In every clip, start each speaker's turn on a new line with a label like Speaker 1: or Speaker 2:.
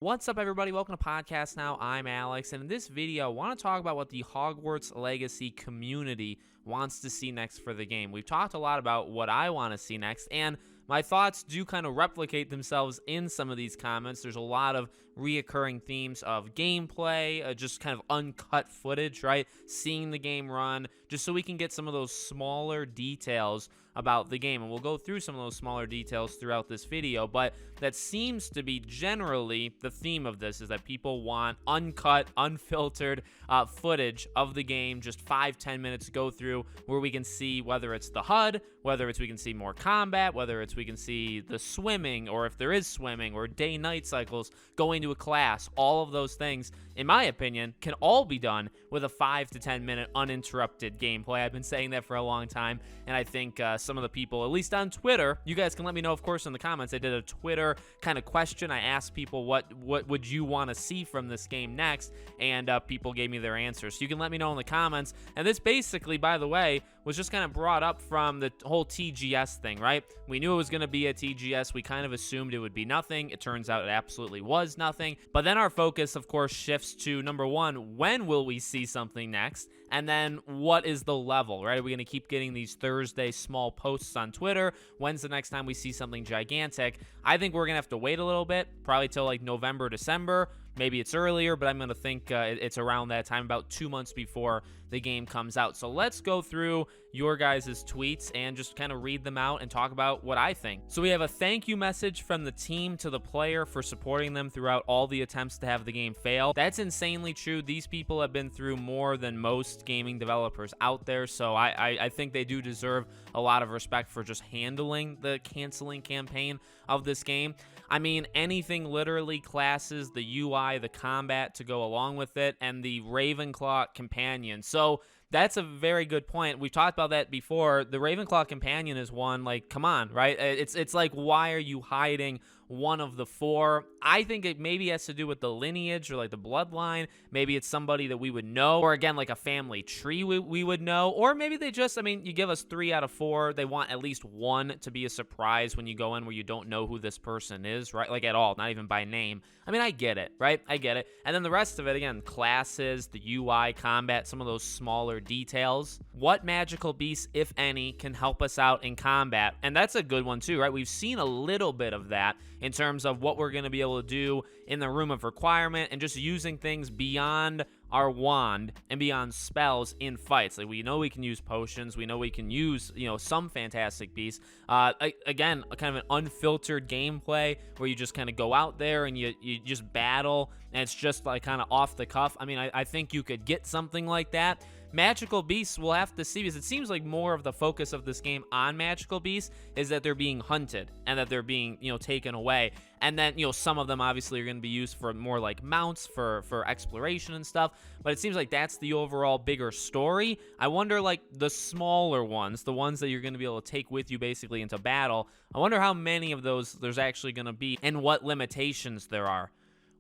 Speaker 1: What's up, everybody? Welcome to Podcast Now. I'm Alex, and in this video, I want to talk about what the Hogwarts Legacy community wants to see next for the game. We've talked a lot about what I want to see next, and my thoughts do kind of replicate themselves in some of these comments. There's a lot of reoccurring themes of gameplay, just kind of uncut footage, right? Seeing the game run, just so we can get some of those smaller details about the game. And we'll go through some of those smaller details throughout this video, but that seems to be generally the theme of this, is that people want uncut, unfiltered footage of the game, just 5-10 minutes to go through, where we can see whether it's the HUD, whether it's we can see more combat, whether it's we can see the swimming, or if there is swimming, or day-night cycles, going to a class. All of those things, in my opinion, can all be done with a 5 to 10 minute uninterrupted gameplay. I've been saying that for a long time, and I think some of the people, at least on Twitter, you guys can let me know, of course, in the comments. I did a Twitter kind of question. I asked people what would you want to see from this game next, and people gave me their answers. So you can let me know in the comments. And this basically, by the way, was just kind of brought up from the whole TGS thing, right? We knew it was going to be a TGS. We kind of assumed it would be nothing. It turns out it absolutely was nothing. But then our focus, of course, shifts to, number one, when will we see something next? And then what is the level, right? Are we going to keep getting these Thursday small posts on Twitter? When's the next time we see something gigantic? I think we're going to have to wait a little bit, probably till like November, December. Maybe it's earlier, but I'm going to think it's around that time, about 2 months before the game comes out. So let's go through your guys' tweets and just kind of read them out and talk about what I think. So we have a thank you message from the team to the player for supporting them throughout all the attempts to have the game fail. That's insanely true. These people have been through more than most gaming developers out there, so I think they do deserve a lot of respect for just handling the canceling campaign of this game. I mean, anything literally, classes, the UI, the combat to go along with it, and the Ravenclaw companion. So that's a very good point. We've talked about that before. The Ravenclaw companion is one, like, come on, right? It's like, why are you hiding one of the four? I think it maybe has to do with the lineage or like the bloodline. Maybe it's somebody that we would know, or again, like a family tree we would know, or maybe they just, I mean, you give us 3 out of 4. They want at least one to be a surprise when you go in where you don't know who this person is, right? Like at all, not even by name. I mean, I get it, right? I get it. And then the rest of it, again, classes, the UI, combat, some of those smaller details. What magical beasts, if any, can help us out in combat? And that's a good one too, right? We've seen a little bit of that in terms of what we're going to be able to do in the room of requirement and just using things beyond our wand and beyond spells in fights. Like, we know we can use potions, we know we can use, some fantastic beasts. Again, kind of an unfiltered gameplay where you just kind of go out there and you just battle, and it's just like kind of off the cuff. I mean, I think you could get something like that. Magical beasts, we'll have to see, because it seems like more of the focus of this game on magical beasts is that they're being hunted and that they're being, taken away. And then, some of them obviously are going to be used for more like mounts for exploration and stuff. But it seems like that's the overall bigger story. I wonder, like, the smaller ones, the ones that you're going to be able to take with you basically into battle, I wonder how many of those there's actually going to be and what limitations there are.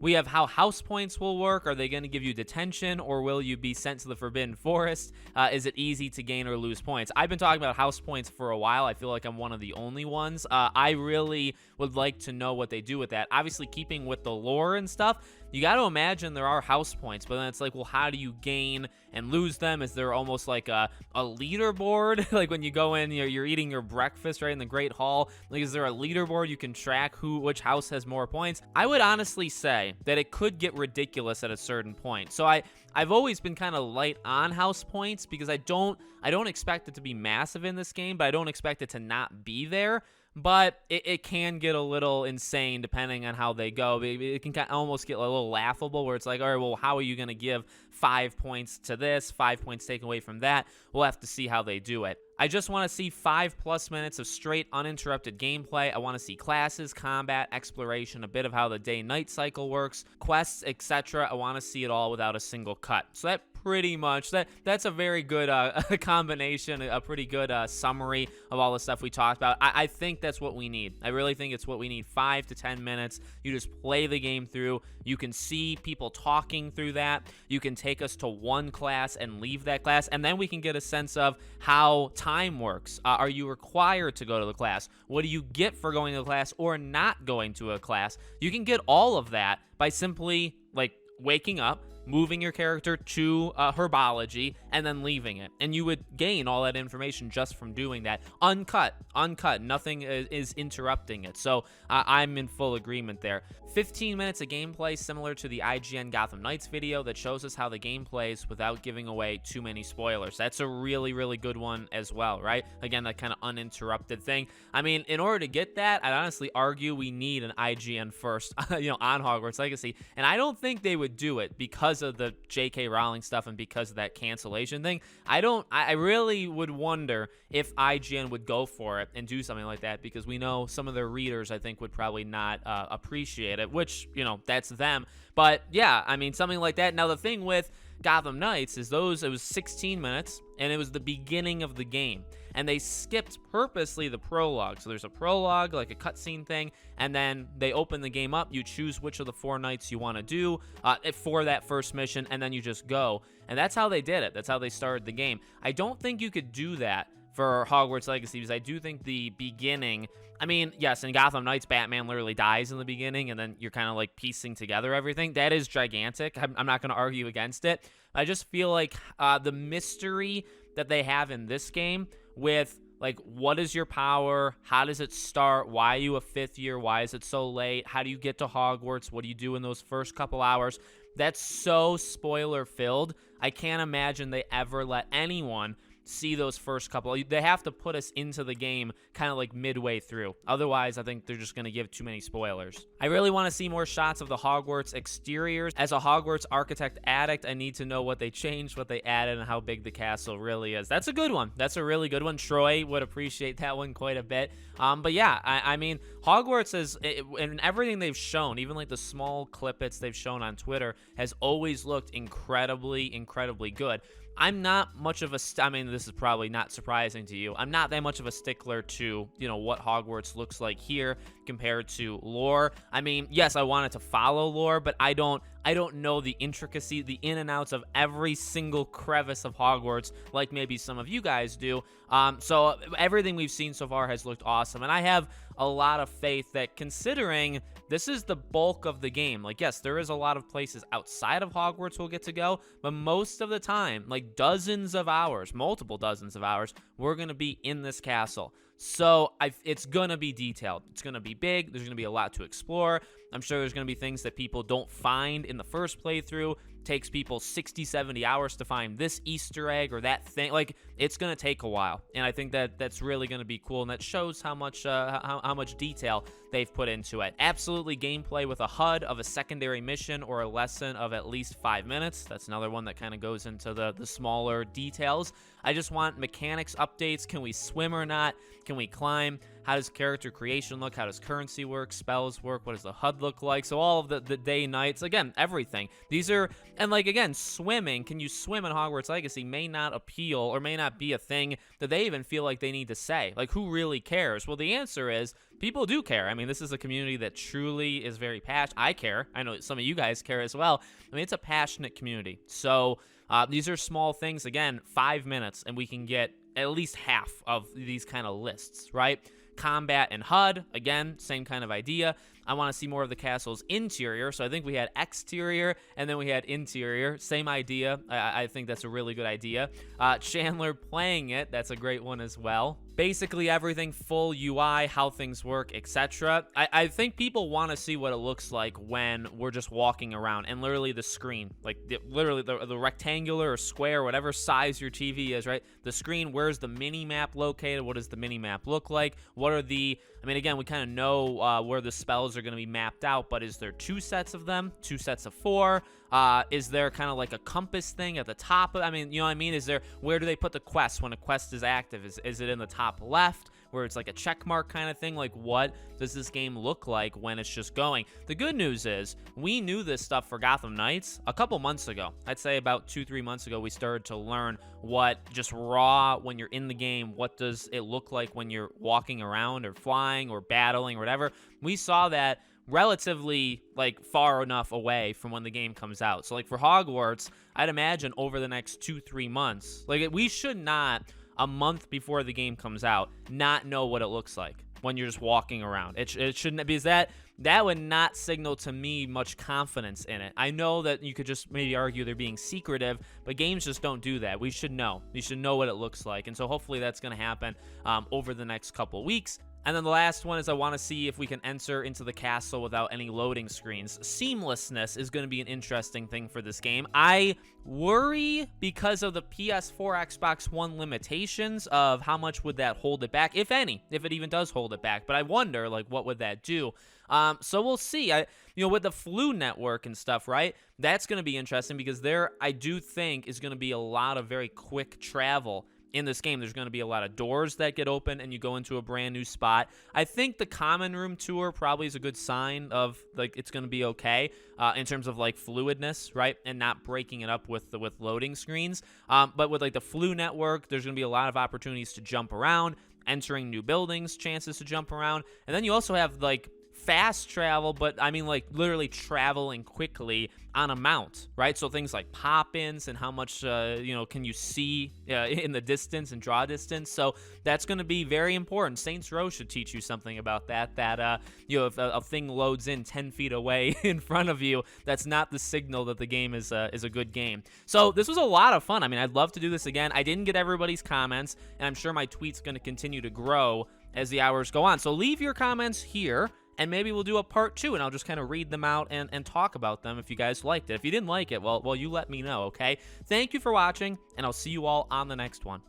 Speaker 1: We have how house points will work. Are they going to give you detention, or will you be sent to the Forbidden Forest? Is it easy to gain or lose points? I've been talking about house points for a while. I feel like I'm one of the only ones. I really would like to know what they do with that. Obviously, keeping with the lore and stuff, you got to imagine there are house points, but then it's like, well, how do you gain and lose them? Is there almost like a leaderboard? Like when you go in, you're eating your breakfast right in the Great Hall. Like, is there a leaderboard you can track which house has more points? I would honestly say that it could get ridiculous at a certain point. So I've always been kind of light on house points, because I don't expect it to be massive in this game, but I don't expect it to not be there. But it can get a little insane depending on how they go. It can kind of almost get a little laughable, where it's like, all right, well, how are you going to give 5 points to this, 5 points taken away from that? We'll have to see how they do it. I just want to see 5+ minutes of straight uninterrupted gameplay. I want to see classes, combat, exploration, a bit of how the day-night cycle works, quests, etc. I want to see it all without a single cut. So that pretty much that's a very good combination, a pretty good summary of all the stuff we talked about. I think that's what we need. I really think it's what we need. 5 to 10 minutes. You just play the game through. You can see people talking through that. You can take us to one class and leave that class, and then we can get a sense of how time works. Are you required to go to the class? What do you get for going to the class or not going to a class? You can get all of that by simply like waking up, moving your character to herbology, and then leaving it. And you would gain all that information just from doing that. Uncut. Nothing is interrupting it. So I'm in full agreement there. 15 minutes of gameplay, similar to the IGN Gotham Knights video that shows us how the game plays without giving away too many spoilers. That's a really, really good one as well, right? Again, that kind of uninterrupted thing. I mean, in order to get that, I'd honestly argue we need an IGN first, on Hogwarts Legacy. And I don't think they would do it because of the J.K. Rowling stuff and because of that cancellation thing. I really would wonder if IGN would go for it and do something like that, because we know some of their readers, I think, would probably not appreciate it, which, that's them. But yeah, I mean, something like that. Now, the thing with Gotham Knights is it was 16 minutes, and it was the beginning of the game. And they skipped purposely the prologue. So there's a prologue, like a cutscene thing, and then they open the game up. You choose which of the 4 nights you want to do for that first mission, and then you just go. And that's how they did it. That's how they started the game. I don't think you could do that for Hogwarts Legacy, because I do think the beginning, I mean, yes, in Gotham Knights, Batman literally dies in the beginning, and then you're kind of like piecing together everything. That is gigantic. I'm not going to argue against it. I just feel like the mystery that they have in this game with, like, what is your power? How does it start? Why are you a 5th year? Why is it so late? How do you get to Hogwarts? What do you do in those first couple hours? That's so spoiler-filled. I can't imagine they ever let anyone see those first couple. They have to put us into the game kind of like midway through. Otherwise, I think they're just going to give too many spoilers. I really want to see more shots of the Hogwarts exteriors. As a Hogwarts architect addict, I need to know what they changed, what they added, and how big the castle really is. That's a good one. That's a really good one. Troy would appreciate that one quite a bit. But yeah, I mean, Hogwarts is, and everything they've shown, even like the small clippets they've shown on Twitter, has always looked incredibly, incredibly good. I'm not much of a, I mean, this is probably not surprising to you. I'm not that much of a stickler to, what Hogwarts looks like here compared to lore. I mean, yes, I want it to follow lore, but I don't know the intricacy, the in and outs of every single crevice of Hogwarts like maybe some of you guys do. So everything we've seen so far has looked awesome, and I have a lot of faith that, considering this is the bulk of the game, like, yes, there is a lot of places outside of Hogwarts we'll get to go, but most of the time, like dozens of hours, multiple dozens of hours, we're going to be in this castle. So it's going to be detailed. It's going to be big. There's going to be a lot to explore. I'm sure there's going to be things that people don't find in the first playthrough. Takes people 60, 70 hours to find this Easter egg or that thing. Like, it's going to take a while. And I think that's really going to be cool. And that shows how much detail they've put into it. Absolutely gameplay with a HUD of a secondary mission or a lesson of at least 5 minutes. That's another one that kind of goes into the smaller details. I just want mechanics updates. Can we swim or not? Can we climb? How does character creation look? How does currency work? Spells work? What does the HUD look like? So all of the day, nights, again, everything. These are, and like, again, swimming, can you swim in Hogwarts Legacy may not appeal or may not be a thing that they even feel like they need to say. Like, who really cares? Well, the answer is people do care. I mean, this is a community that truly is very passionate. I care. I know some of you guys care as well. I mean, it's a passionate community. So these are small things. Again, 5 minutes, and we can get at least half of these kind of lists, right? Combat and HUD, again, same kind of idea. I want to see more of the castle's interior. So I think we had exterior and then we had interior. Same idea. I think that's a really good idea. Chandler playing it, that's a great one as well. Basically everything, full UI, how things work, etc. I think people want to see what it looks like when we're just walking around, and literally the screen, like literally the rectangular or square, whatever size your TV is, right? The screen, where's the mini map located? What does the mini map look like? What are I mean, again, we kind of know where the spells are going to be mapped out, but is there 2 sets of them? 2 sets of 4? Is there kind of like a compass thing at the top? I mean, you know what I mean? Where do they put the quest when a quest is active? Is it in the top left? where it's like a check mark kind of thing. Like, what does this game look like when it's just going? The good news is we knew this stuff for Gotham Knights a couple months ago. I'd say about 2-3 months ago, we started to learn what just raw when you're in the game, what does it look like when you're walking around or flying or battling or whatever. We saw that relatively like far enough away from when the game comes out. So like for Hogwarts, I'd imagine over the next 2-3 months, like we should not a month before the game comes out not know what it looks like when you're just walking around. It shouldn't, because that would not signal to me much confidence in it. I know that you could just maybe argue they're being secretive, but games just don't do that. We should know. We should know what it looks like. And so hopefully that's going to happen over the next couple weeks. And then the last one is I want to see if we can enter into the castle without any loading screens. Seamlessness is going to be an interesting thing for this game. I worry because of the PS4, Xbox One limitations of how much would that hold it back, if any, if it even does hold it back. But I wonder, like, what would that do? So we'll see. With the flu network and stuff, right? That's going to be interesting because there, I do think, is going to be a lot of very quick travel in this game. There's going to be a lot of doors that get open and you go into a brand new spot. I think the common room tour probably is a good sign of like it's going to be okay in terms of like fluidness, right? And not breaking it up with loading screens. But with like the flu network, there's going to be a lot of opportunities to jump around, entering new buildings, chances to jump around. And then you also have like fast travel, but I mean like literally traveling quickly on a mount, right? So things like pop-ins and how much can you see in the distance and draw distance. So that's going to be very important. Saints Row should teach you something about that. If a thing loads in 10 feet away in front of you, that's not the signal that the game is a good game. So this was a lot of fun. I mean, I'd love to do this again. I didn't get everybody's comments, and I'm sure my tweet's going to continue to grow as the hours go on. So leave your comments here, and maybe we'll do a part 2, and I'll just kind of read them out and talk about them if you guys liked it. If you didn't like it, well, you let me know, okay? Thank you for watching, and I'll see you all on the next one.